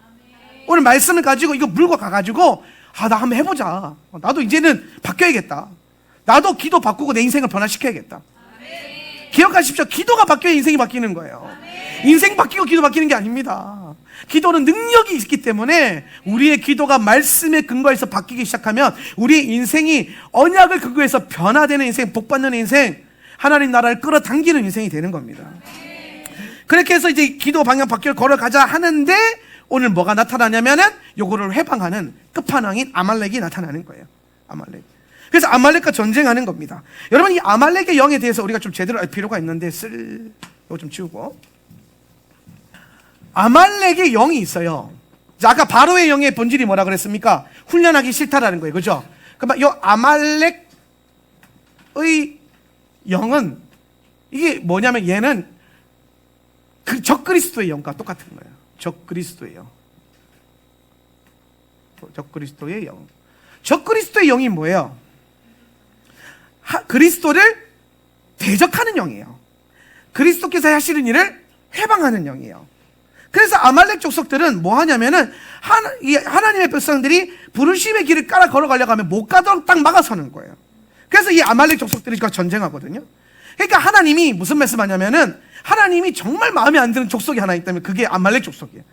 오늘 말씀을 가지고 이거 물고 가가지고 나 한번 해보자. 나도 이제는 바뀌어야겠다. 나도 기도 바꾸고 내 인생을 변화시켜야겠다. 기억하십시오. 기도가 바뀌어야 인생이 바뀌는 거예요. 인생 바뀌고 기도 바뀌는 게 아닙니다. 기도는 능력이 있기 때문에 우리의 기도가 말씀에 근거해서 바뀌기 시작하면 우리의 인생이 언약을 근거해서 변화되는 인생, 복받는 인생, 하나님 나라를 끌어당기는 인생이 되는 겁니다. 그렇게 해서 이제 기도 방향 바뀌어 걸어가자 하는데 오늘 뭐가 나타나냐면은 요거를 해방하는 끝판왕인 아말렉이 나타나는 거예요. 아말렉. 그래서 아말렉과 전쟁하는 겁니다. 여러분, 이 아말렉의 영에 대해서 우리가 좀 제대로 알 필요가 있는데 이거 좀 지우고. 아말렉의 영이 있어요. 자, 아까 바로의 영의 본질이 뭐라 그랬습니까? 훈련하기 싫다라는 거예요. 그죠? 그러면 이 아말렉의 영은 이게 뭐냐면 얘는 그 적그리스도의 영과 똑같은 거예요. 적그리스도의 영. 적그리스도의 영. 적그리스도의 영이 뭐예요? 그리스도를 대적하는 영이에요. 그리스도께서 하시는 일을 해방하는 영이에요. 그래서 아말렉 족속들은 뭐 하냐면은 하나님의 백성들이 부르심의 길을 깔아 걸어가려고 하면 못 가도록 딱 막아서는 거예요. 그래서 이 아말렉 족속들이 전쟁하거든요. 그러니까 하나님이 무슨 말씀하냐면은 하나님이 정말 마음에 안 드는 족속이 하나 있다면 그게 아말렉 족속이에요.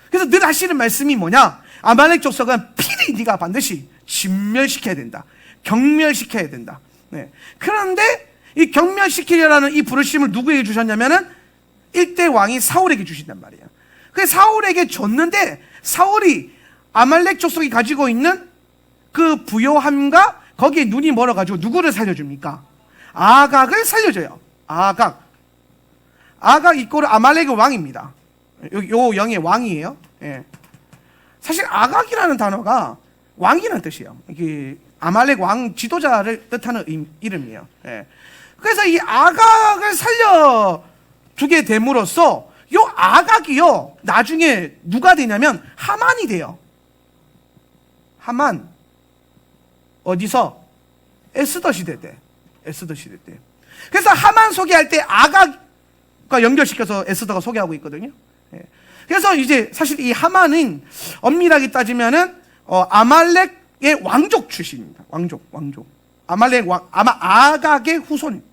그래서 늘 하시는 말씀이 뭐냐? 아말렉 족속은 필히 네가 반드시 진멸시켜야 된다. 경멸시켜야 된다. 네. 그런데 이 경멸시키려는 이 부르심을 누구에게 주셨냐면은 1대 왕이 사울에게 주신단 말이에요. 그래서 사울에게 줬는데 사울이 아말렉 족속이 가지고 있는 그 부요함과 거기에 눈이 멀어가지고 누구를 살려줍니까? 아각을 살려줘요. 아각 이꼬르 아말렉의 왕입니다. 요 영의 왕이에요. 예. 사실 아각이라는 단어가 왕이라는 뜻이에요. 이게 아말렉 왕 지도자를 뜻하는 이름이에요. 예. 그래서 이 아각을 살려주게 됨으로써 요 아각이요 나중에 누가 되냐면 하만이 돼요. 하만 어디서? 에스더 시대 때. 그래서 하만 소개할 때 아각과 연결시켜서 에스더가 소개하고 있거든요. 예. 그래서 이제 사실 이 하만은 엄밀하게 따지면은 아말렉의 왕족 출신입니다. 왕족. 아말렉 왕, 아마 아각의 후손.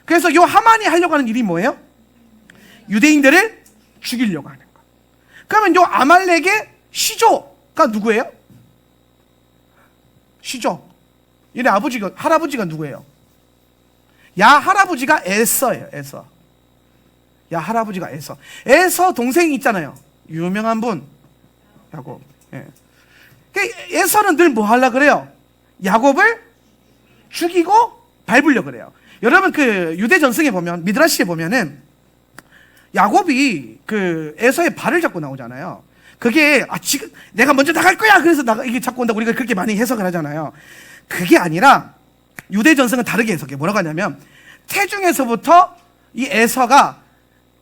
그래서 요 하만이 하려고 하는 일이 뭐예요? 유대인들을 죽이려고 하는 거. 그러면 요 아말렉의 시조가 누구예요? 시조. 얘네 할아버지가 누구예요? 할아버지가 에서예요. 할아버지가 에서. 에서 동생이 있잖아요. 유명한 분. 야곱. 예. 에서는 늘 뭐 하려고 그래요? 야곱을 죽이고 밟으려고 그래요. 여러분 그 유대 전승에 보면 미드라시에 보면은 야곱이 그 에서의 발을 잡고 나오잖아요. 그게 지금 내가 먼저 나갈 거야. 그래서 이게 잡고 온다고 우리가 그렇게 많이 해석을 하잖아요. 그게 아니라 유대 전승은 다르게 해석해. 뭐라고 하냐면 태중에서부터 이 에서가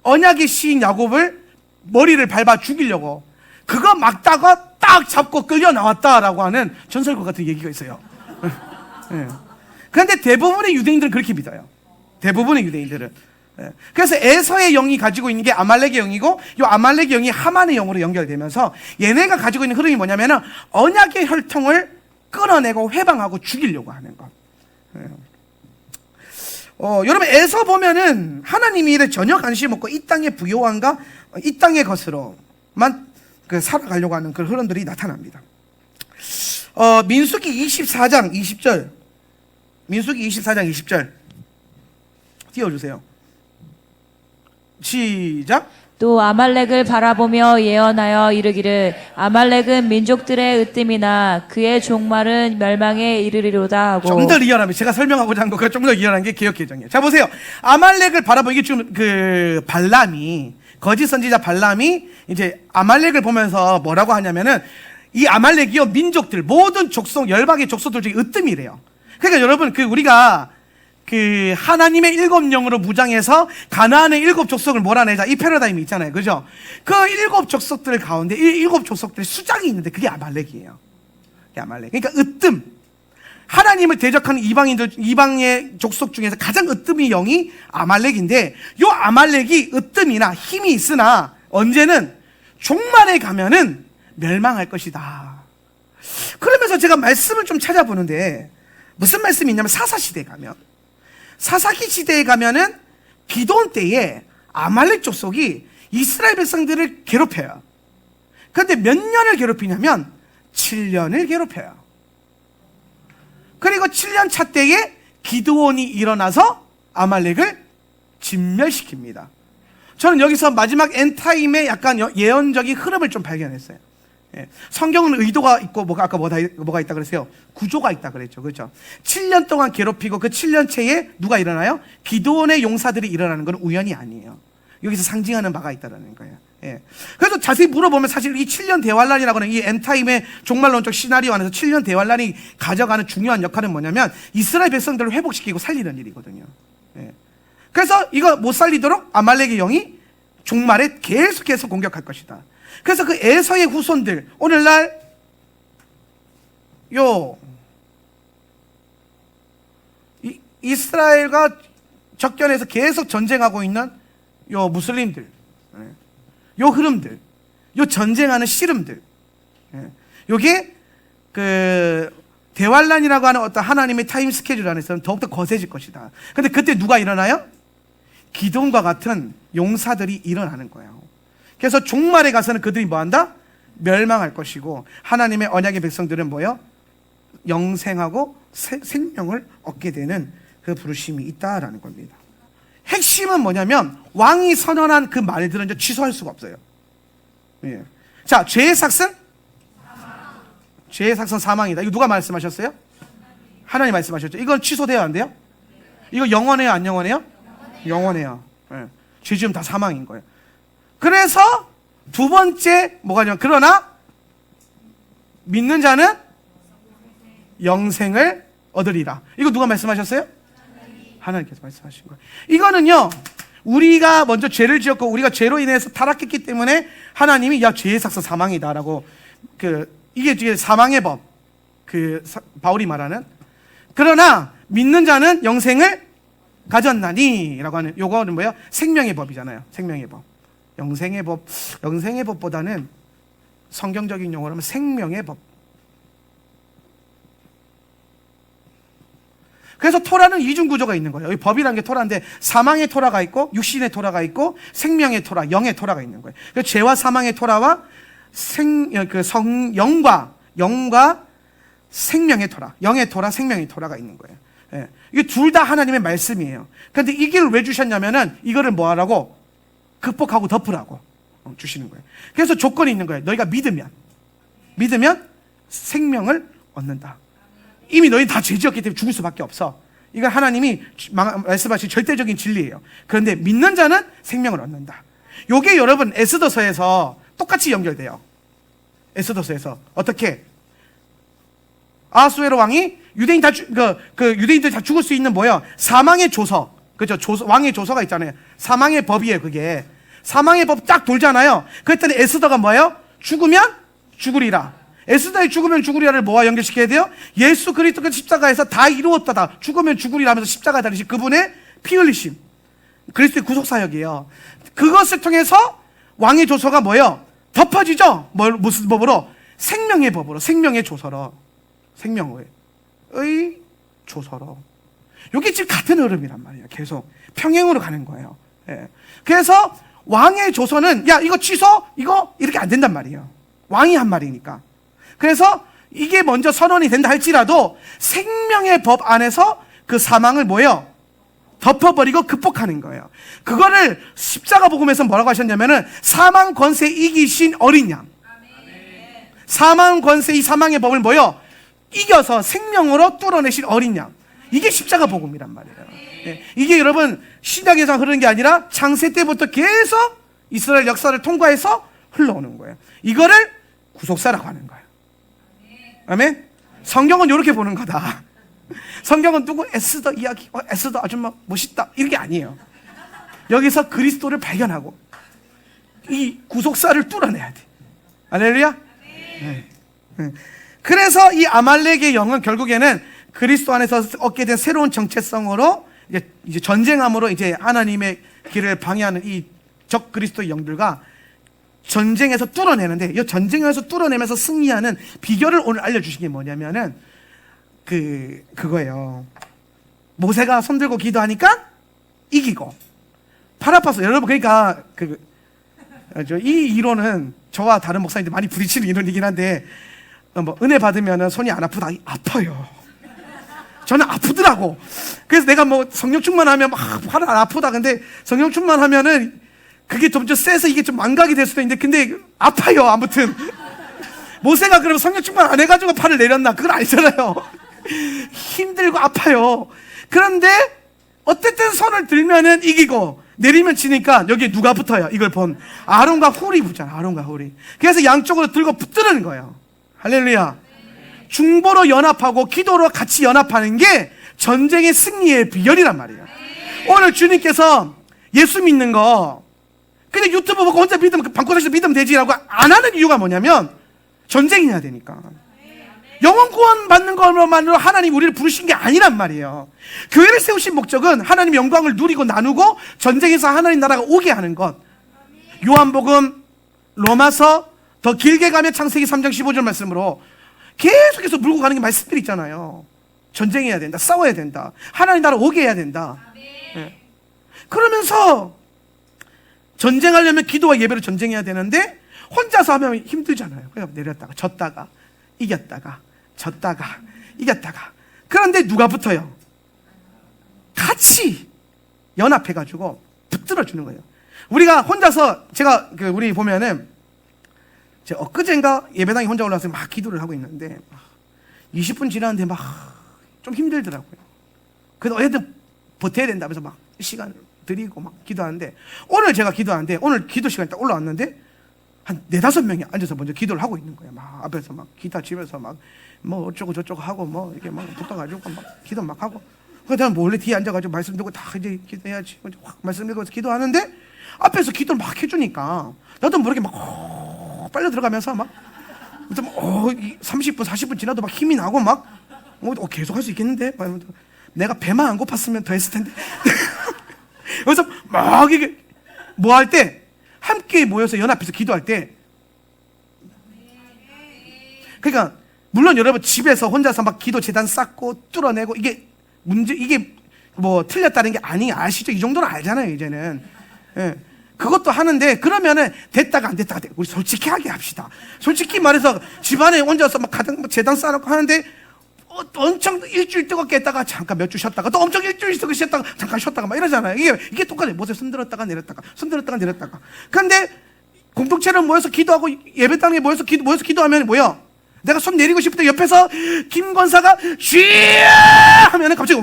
언약의 시인 야곱을 머리를 밟아 죽이려고 그거 막다가 딱 잡고 끌려 나왔다라고 하는 전설과 같은 얘기가 있어요. 네. 그런데 대부분의 유대인들은 그렇게 믿어요. 대부분의 유대인들은. 네. 그래서 에서의 영이 가지고 있는 게 아말렉의 영이고 이 아말렉의 영이 하만의 영으로 연결되면서 얘네가 가지고 있는 흐름이 뭐냐면은 언약의 혈통을 끊어내고 회방하고 죽이려고 하는 것. 네. 여러분 에서 보면은 하나님이 이래 전혀 관심 없고 이 땅의 부요함과 이 땅의 것으로만 살아가려고 하는 그런 흐름들이 나타납니다. 민수기 24장 20절. 민수기 24장 20절. 띄워주세요. 시작. 또 아말렉을 바라보며 예언하여 이르기를 아말렉은 민족들의 으뜸이나 그의 종말은 멸망에 이르리로다 하고. 좀 더 리얼하면 제가 설명하고자 한 것과 좀 더 리얼한 게 개역개정이에요. 자 보세요. 아말렉을 바라보면 이게 지금 그 발람이 거짓 선지자 발람이 이제 아말렉을 보면서 뭐라고 하냐면은 이 아말렉이요 민족들 모든 족속 열방의 족속들 중에 으뜸이래요. 그러니까 여러분 우리가 그 하나님의 7영으로 무장해서 가나안의 7족속을 몰아내자 이 패러다임이 있잖아요. 그죠? 그 7족속들 가운데 7족속들의 수장이 있는데 그게 아말렉이에요. 그게 아말렉. 그러니까 으뜸. 하나님을 대적하는 이방의 족속 중에서 가장 으뜸의 영이 아말렉인데 요 아말렉이 으뜸이나 힘이 있으나 언제는 종말에 가면은 멸망할 것이다. 그러면서 제가 말씀을 좀 찾아보는데 무슨 말씀이 있냐면 사사시대에 가면 사사기 시대에 가면은 기도원 때에 아말렉 족속이 이스라엘 백성들을 괴롭혀요. 그런데 몇 년을 괴롭히냐면 7년을 괴롭혀요. 그리고 7년 차 때에 기드온이 일어나서 아말렉을 진멸시킵니다. 저는 여기서 마지막 엔타임의 약간 예언적인 흐름을 좀 발견했어요. 예. 성경은 의도가 있고 아까 뭐가 있다 그랬어요? 구조가 있다 그랬죠. 그렇죠? 7년 동안 괴롭히고 그 7년 채에 누가 일어나요? 기드온의 용사들이 일어나는 건 우연이 아니에요. 여기서 상징하는 바가 있다는 거예요. 예. 그래서 자세히 물어보면 사실 이 7년 대환란이라고 하는 이 엔타임의 종말론적 시나리오 안에서 7년 대환란이 가져가는 중요한 역할은 뭐냐면 이스라엘 백성들을 회복시키고 살리는 일이거든요. 예. 그래서 이거 못 살리도록 아말렉의 영이 종말에 계속해서 공격할 것이다. 그래서 그 에서의 후손들 오늘날 이스라엘과 적견에서 계속 전쟁하고 있는 무슬림들, 요 흐름들, 요 전쟁하는 씨름들, 요게 대환란이라고 하는 어떤 하나님의 타임 스케줄 안에서는 더욱더 거세질 것이다. 근데 그때 누가 일어나요? 기드온과 같은 용사들이 일어나는 거예요. 그래서 종말에 가서는 그들이 뭐한다? 멸망할 것이고, 하나님의 언약의 백성들은 뭐예요? 영생하고 생명을 얻게 되는 그 부르심이 있다라는 겁니다. 핵심은 뭐냐면 왕이 선언한 그 말들은 이제 취소할 수가 없어요. 예. 자, 죄의 삭은? 죄의 삭은 사망이다. 이거 누가 말씀하셨어요? 하나님 말씀하셨죠. 이건 취소돼야 안 돼요? 이거 영원해요, 안 영원해요? 영원해요. 예. 죄 지으면 다 사망인 거예요. 그래서 두 번째 뭐가 냐면, 그러나 믿는 자는 영생을 얻으리라. 이거 누가 말씀하셨어요? 하나님께서 말씀하신 거예요. 이거는요, 우리가 먼저 죄를 지었고 우리가 죄로 인해서 타락했기 때문에 하나님이 야, 죄의 삭은 사망이다라고, 이게 사망의 법, 바울이 말하는, 그러나 믿는 자는 영생을 가졌나니 라고 하는, 요거는 뭐예요? 생명의 법이잖아요. 생명의 법. 영생의 법보다는 성경적인 용어로 하면 생명의 법. 그래서 토라는 이중 구조가 있는 거예요. 여기 법이라는 게 토라인데, 사망의 토라가 있고 육신의 토라가 있고 생명의 토라, 영의 토라가 있는 거예요. 그래서 죄와 사망의 토라와 영과 생명의 토라, 영의 토라, 생명의 토라가 있는 거예요. 예. 이게 둘 다 하나님의 말씀이에요. 그런데 이 길을 왜 주셨냐면은 이거를 뭐 하라고? 극복하고 덮으라고 주시는 거예요. 그래서 조건이 있는 거예요. 너희가 믿으면 생명을 얻는다. 이미 너희 다 죄지었기 때문에 죽을 수밖에 없어. 이건 하나님이 말씀하신 절대적인 진리예요. 그런데 믿는 자는 생명을 얻는다. 요게 여러분 에스더서에서 똑같이 연결돼요. 에스더서에서 어떻게? 아하수에로 왕이 유대인 유대인들 다 죽을 수 있는 뭐예요? 사망의 조서. 그죠? 왕의 조서가 있잖아요. 사망의 법이에요, 그게. 사망의 법 딱 돌잖아요. 그랬더니 에스더가 뭐예요? 죽으면 죽으리라. 에스더의 죽으면 죽으리라를 뭐와 연결시켜야 돼요? 예수 그리스도가 십자가에서 다 이루었다다. 죽으면 죽으리라 하면서 십자가에 달리신 그분의 피 흘리심. 그리스도의 구속사역이에요. 그것을 통해서 왕의 조서가 뭐예요? 덮어지죠? 무슨 법으로? 생명의 법으로. 생명의 조서로. 생명의 조서로. 이게 지금 같은 흐름이란 말이에요. 계속 평행으로 가는 거예요. 예. 그래서 왕의 조서는 야, 이거 취소? 이거 이렇게 안 된단 말이에요. 왕이 한 말이니까. 그래서 이게 먼저 선언이 된다 할지라도 생명의 법 안에서 그 사망을 뭐예요? 덮어버리고 극복하는 거예요. 그거를 십자가 복음에서 뭐라고 하셨냐면은 사망 권세 이기신 어린 양. 사망 권세, 이 사망의 법을 뭐예요? 이겨서 생명으로 뚫어내신 어린 양. 이게 십자가 복음이란 말이에요. 예. 이게 여러분 신약에서 흐르는 게 아니라 창세 때부터 계속 이스라엘 역사를 통과해서 흘러오는 거예요. 이거를 구속사라고 하는 거예요. 아멘? 성경은 이렇게 보는 거다. 성경은 누구 에스더 이야기, 에스더 아줌마 멋있다, 이런 게 아니에요. 여기서 그리스도를 발견하고 이 구속사를 뚫어내야 돼. 할렐루야? 네. 그래서 이 아말렉의 영은 결국에는 그리스도 안에서 얻게 된 새로운 정체성으로 이제 전쟁함으로 이제 하나님의 길을 방해하는 이 적 그리스도의 영들과 전쟁에서 뚫어내는데, 이 전쟁에서 뚫어내면서 승리하는 비결을 오늘 알려주신 게 뭐냐면은 그거예요. 모세가 손들고 기도하니까 이기고 팔 아파서. 여러분, 그러니까 이 이론은 저와 다른 목사님들 많이 부딪히는 이론이긴 한데, 은혜 받으면은 손이 안 아프다. 아파요. 저는 아프더라고. 그래서 내가 성령 충만하면 팔은 안 아프다. 근데 성령 충만하면은 그게 좀 세서 이게 좀 망각이 될 수도 있는데, 근데 아파요. 아무튼 모세가 그러면 성령 충만 안 해가지고 팔을 내렸나? 그건 아니잖아요. 힘들고 아파요. 그런데 어쨌든 손을 들면은 이기고 내리면 지니까 여기에 누가 붙어요? 이걸 본 아론과 훌이 붙잖아. 아론과 훌이. 그래서 양쪽으로 들고 붙드는 거예요. 할렐루야. 중보로 연합하고 기도로 같이 연합하는 게 전쟁의 승리의 비결이란 말이에요. 오늘 주님께서 예수 믿는 거 그냥 유튜브 보고 혼자 믿으면, 방구석에서 믿으면 되지라고 안 하는 이유가 뭐냐면 전쟁이 해야 되니까. 영혼 구원 받는 것만으로 하나님 우리를 부르신 게 아니란 말이에요. 교회를 세우신 목적은 하나님 영광을 누리고 나누고 전쟁에서 하나님 나라가 오게 하는 것. 요한복음, 로마서, 더 길게 가면 창세기 3장 15절 말씀으로 계속해서 물고 가는 게 말씀들이 있잖아요. 전쟁해야 된다, 싸워야 된다, 하나님 나라 오게 해야 된다. 예. 그러면서 전쟁하려면 기도와 예배로 전쟁해야 되는데 혼자서 하면 힘들잖아요. 그냥 내렸다가 졌다가 이겼다가 졌다가 이겼다가. 그런데 누가 붙어요? 같이 연합해가지고 붙들어 주는 거예요. 우리가 혼자서, 제가 우리 보면은 제가 엊그제인가 예배당에 혼자 올라와서 막 기도를 하고 있는데 20분 지났는데 막 좀 힘들더라고요. 그래도 애들 버텨야 된다면서 막 시간 드리고 막 기도하는데, 오늘 제가 기도하는데 오늘 기도 시간이 딱 올라왔는데 한 4-5명이 앉아서 먼저 기도를 하고 있는 거예요. 막 앞에서 막 기타 치면서 막 뭐 어쩌고 저쩌고 하고 뭐 이렇게 막 붙어가지고 막 기도 막 하고, 그다음 몰래 뒤에 앉아가지고 말씀 듣고 다 이제 기도해야지 확 말씀 읽어서 기도하는데 앞에서 기도를 막 해주니까 나도 모르게 막 빨려 들어가면서 막 30분 40분 지나도 막 힘이 나고 막 계속 할 수 있겠는데? 내가 배만 안 고팠으면 더 했을 텐데. 그래서 막 이게 뭐 할 때, 함께 모여서 연합해서 기도할 때, 그러니까 물론 여러분 집에서 혼자서 막 기도 재단 쌓고 뚫어내고 이게 뭐 틀렸다는 게 아시죠? 이 정도는 알잖아요 이제는. 예. 그것도 하는데, 그러면은 됐다가 안 됐다가 우리 솔직하게 합시다. 솔직히 말해서 집안에 혼자서 막 가득 재단 쌓아놓고 하는데 엄청 일주일 뜨겁게 했다가 잠깐 몇 주 쉬었다가 또 엄청 일주일 뜨겁게 쉬었다가 잠깐 쉬었다가 막 이러잖아요. 이게 똑같아요. 못에 손 들었다가 내렸다가 손 들었다가 내렸다가. 그런데 공동체로 모여서 기도하고 예배당에 모여서 기도하면 뭐야? 내가 손 내리고 싶을 때 옆에서 김 권사가 쥐야 하면은 갑자기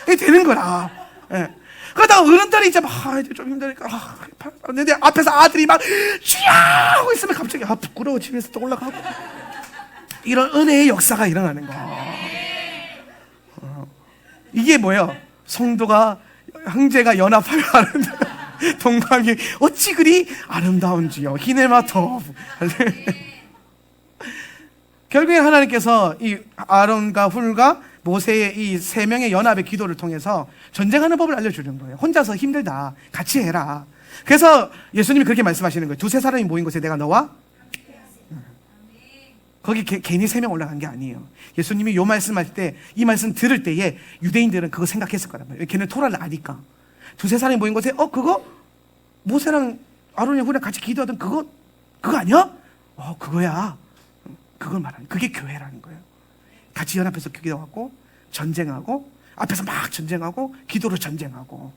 이게 되는 거라. 예. 그러다가 어른들이 이제 막 이제 좀 힘드니까 근데 앞에서 아들이 막 쥐야 하고 있으면 갑자기 부끄러워 집에서 또 올라가고. 이런 은혜의 역사가 일어나는 거야. 이게 뭐예요? 성도가, 형제가 연합하여 하는 동방이 어찌 그리 아름다운지요. 히네마토. 결국에 하나님께서 이 아론과 훌과 모세의 이 3명의 연합의 기도를 통해서 전쟁하는 법을 알려주는 거예요. 혼자서 힘들다. 같이 해라. 그래서 예수님이 그렇게 말씀하시는 거예요. 2-3 사람이 모인 곳에 내가 너와 거기 괜히 3명 올라간 게 아니에요. 예수님이 요 말씀할 때, 이 말씀 들을 때에 유대인들은 그거 생각했을 거란 말이에요. 걔는 토라를 아니까. 2-3 사람이 모인 곳에 그거 모세랑 아론이랑 훌이랑 같이 기도하던 그거 아니야? 그거야. 그걸 말하는, 그게 교회라는 거예요. 같이 연합해서 기도하고 전쟁하고, 앞에서 막 전쟁하고 기도로 전쟁하고,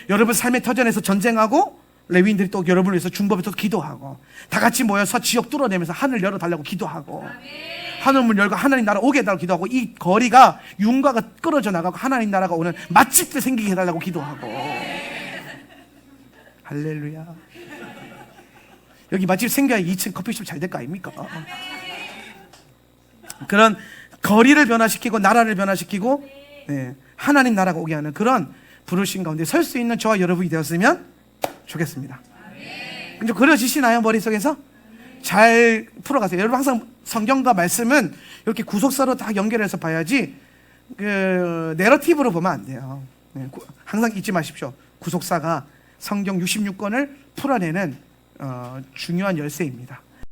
여러분 삶의 터전에서 전쟁하고, 레위인들이 또 여러분을 위해서 중법에서 기도하고, 다 같이 모여서 지역 뚫어내면서 하늘 열어달라고 기도하고, 하늘문 열고 하나님 나라 오게 해달라고 기도하고, 이 거리가 윤곽가 끌어져 나가고 하나님 나라가 오는 맛집들 생기게 해달라고 기도하고. 할렐루야. 여기 맛집 생겨야 2층 커피숍 잘 될 거 아닙니까? 그런 거리를 변화시키고 나라를 변화시키고, 하나님 나라가 오게 하는 그런 부르신 가운데 설 수 있는 저와 여러분이 되었으면 좋겠습니다. 좀 그려지시나요? 머릿속에서? 잘 풀어가세요. 여러분 항상 성경과 말씀은 이렇게 구속사로 다 연결해서 봐야지 내러티브로 보면 안 돼요. 항상 잊지 마십시오. 구속사가 성경 66권을 풀어내는 중요한 열쇠입니다.